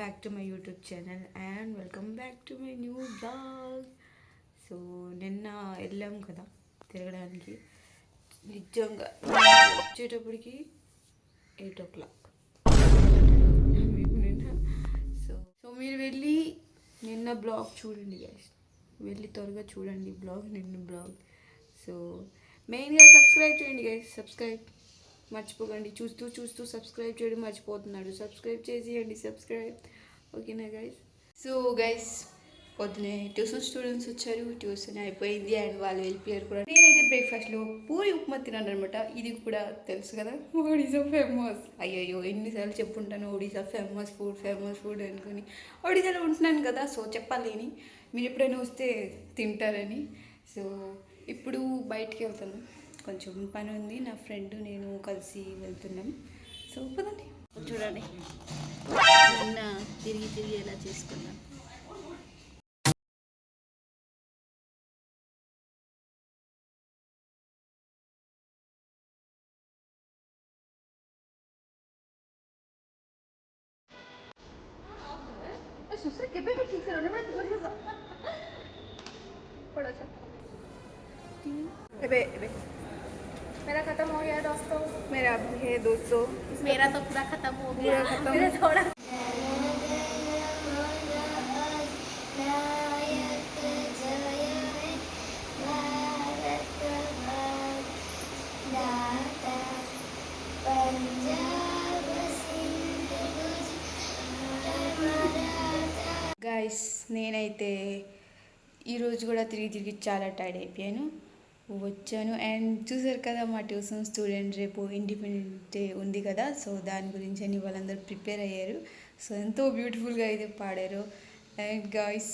Back to my YouTube channel and welcome back to my new blog. So నిన్న వెళ్ళాం కదా తిరగడానికి. నిజంగా వచ్చేటప్పటికి 8 o'clock నిన్న. సో సో మీరు వెళ్ళి నిన్న బ్లాగ్ చూడండి గైస్, వెళ్ళి త్వరగా చూడండి బ్లాగ్, నిన్న బ్లాగ్. సో మెయిన్గా సబ్స్క్రైబ్ చేయండి గైస్, సబ్స్క్రైబ్ మర్చిపోకండి. చూస్తూ చూస్తూ సబ్స్క్రైబ్ చేయడం మర్చిపోతున్నాడు, సబ్స్క్రైబ్ చేసేయండి, సబ్స్క్రైబ్. ఓకేనా గైస్? సో గైస్ పొద్దునే ట్యూషన్ స్టూడెంట్స్ వచ్చారు, ట్యూషన్ అయిపోయింది అండ్ వాళ్ళు వెళ్ళిపోయారు కూడా. నేనైతే బ్రేక్ఫాస్ట్లో పూరి ఉప్మా తిన్నాను అనమాట. ఇది కూడా తెలుసు కదా, ఒడిశా ఫేమస్. అయ్యయ్యో ఎన్నిసార్లు చెప్పుంటాను ఒడిశా ఫేమస్ ఫుడ్ అనుకుని. ఒడిశాలో ఉంటున్నాను కదా, సో చెప్పాలి అని. మీరు ఎప్పుడైనా వస్తే తింటారని. సో ఇప్పుడు బయటికి వెళ్తాను, కొంచెం పని ఉంది. నా ఫ్రెండ్ నేను కలిసి వెళ్తున్నాం. సో పదండి చూడండి నిన్న తిరిగి ఎలా చేసుకున్నాం. मेरा खत्म हो गया दोस्तों, मेरा भी है दोस्तों, मेरा तो पूरा खत्म हो गया, मेरा थोड़ा గైస్ నేనైతే ఈరోజు కూడా తిరిగి చాలా టైర్డ్ అయిపోయాను. వచ్చాను అండ్ చూసారు కదా మా ట్యూషన్ స్టూడెంట్ రేపు ఇండిపెండెన్స్ డే ఉంది కదా, సో దాని గురించి అని వాళ్ళందరూ ప్రిపేర్ అయ్యారు. సో ఎంతో బ్యూటిఫుల్గా అయితే పాడారు. అండ్ గాయస్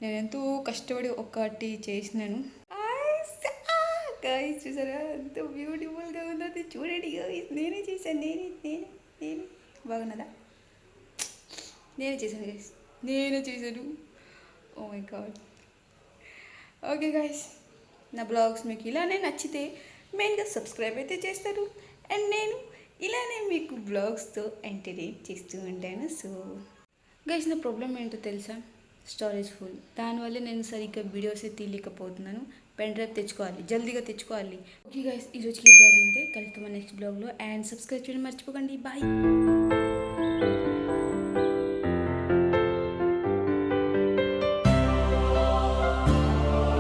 నేను ఎంతో కష్టపడి ఒకటి చేసినాను. గాయస్ చూసారా ఎంతో బ్యూటిఫుల్గా ఉన్నది, చూడండి గాయస్. నేనే చేశాను, నేను బాగున్నదా? నేనే చేశాను గాయస్, నేనే చేశాను. Oh my God. Okay guys, నా బ్లాగ్స్ మీకు ఇలానే నచ్చితే మెయిన్గా సబ్స్క్రైబ్ అయితే చేస్తారు అండ్ నేను ఇలానే మీకు బ్లాగ్స్తో ఎంటర్టైన్ చేస్తూ ఉంటాను. సో గైస్ నా ప్రాబ్లం ఏంటో తెలుసా? Storage full. దానివల్ల నేను సరిగ్గా వీడియోస్ తీయలేకపోతున్నాను. పెన్ డ్రైవ్ తెచ్చుకోవాలి, జల్దీగా తెచ్చుకోవాలి. ఓకే గైస్, ఈరోజుకి ఈ బ్లాగ్ ఇంతే. కలుస్తాం నెక్స్ట్ బ్లాగ్లో. అండ్ సబ్స్క్రైబ్ చేయడం మర్చిపోకండి. బాయ్.